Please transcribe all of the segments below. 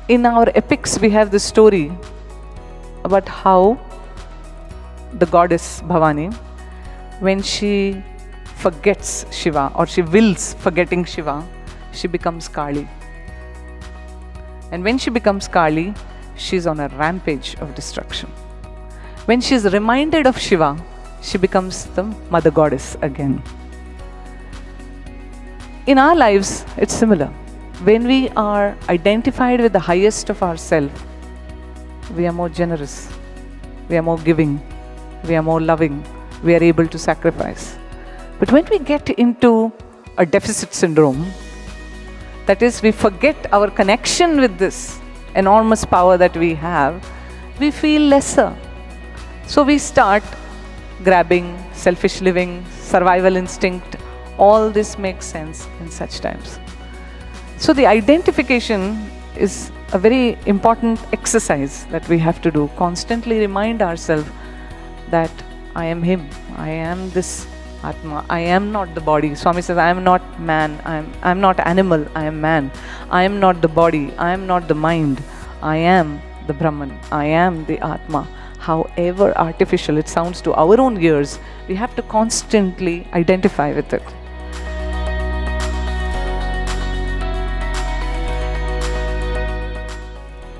in our epics, we have this story about how the goddess Bhavani, when she forgets Shiva, or she wills forgetting Shiva, she becomes Kali. And when she becomes Kali, she's on a rampage of destruction. When she's reminded of Shiva, she becomes the mother goddess again. In our lives, it's similar. When we are identified with the highest of ourselves, we are more generous, we are more giving, we are more loving, we are able to sacrifice. But when we get into a deficit syndrome, that is, we forget our connection with this enormous power that we have, we feel lesser. So we start grabbing, selfish living, survival instinct. All this makes sense in such times. So the identification is a very important exercise that we have to do. Constantly remind ourselves that I am him, I am this Atma, I am not the body. Swami says, I am not man, I am not animal, I am man. I am not the body, I am not the mind, I am the Brahman, I am the Atma. However artificial it sounds to our own ears, we have to constantly identify with it.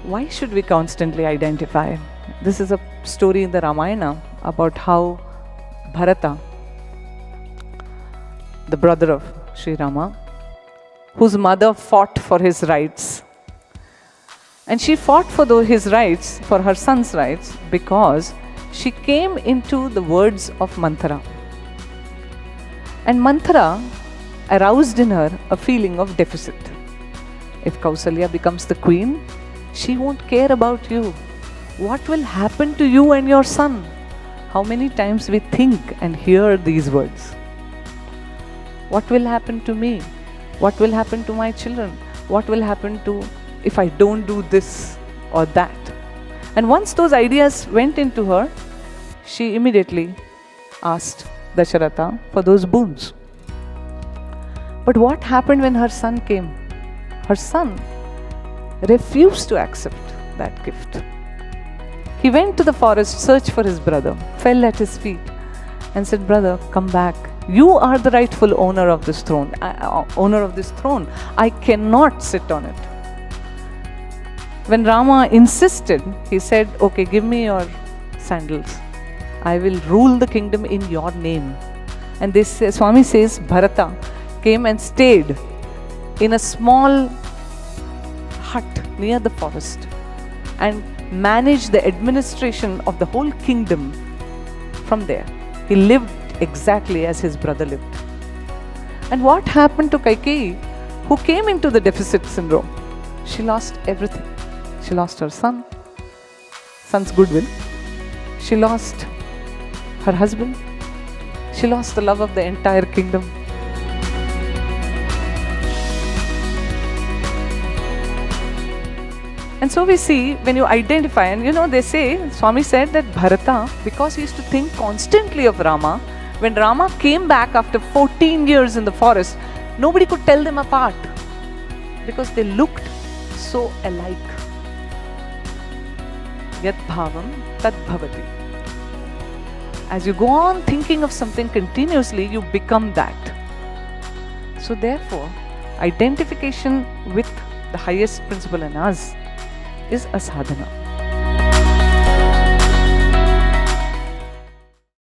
Why should we constantly identify? This is a story in the Ramayana about how Bharata, the brother of Sri Rama, whose mother fought for his rights. And she fought for his rights, for her son's rights, because she came into the words of Manthara. And Manthara aroused in her a feeling of deficit. If Kausalya becomes the queen, she won't care about you. What will happen to you and your son? How many times we think and hear these words? What will happen to me? What will happen to my children? What will happen to if I don't do this or that? And once those ideas went into her, she immediately asked Dasharatha for those boons. But what happened when her son came? Her son refused to accept that gift. He went to the forest, searched for his brother, fell at his feet and said, brother, come back. You are the rightful owner of this throne. I cannot sit on it. When Rama insisted, he said, okay, give me your sandals. I will rule the kingdom in your name. And this Swami says, Bharata came and stayed in a small hut near the forest and managed the administration of the whole kingdom from there. He lived exactly as his brother lived. And what happened to Kaikeyi, who came into the deficit syndrome? She lost everything. She lost her son's goodwill. She lost her husband. She lost the love of the entire kingdom. And so we see, when you identify, and they say, Swami said that Bharata, because he used to think constantly of Rama, when Rama came back after 14 years in the forest, nobody could tell them apart because they looked so alike. Yat bhavam tad bhavati. As you go on thinking of something continuously, you become that. So therefore, identification with the highest principle in us is a sadhana.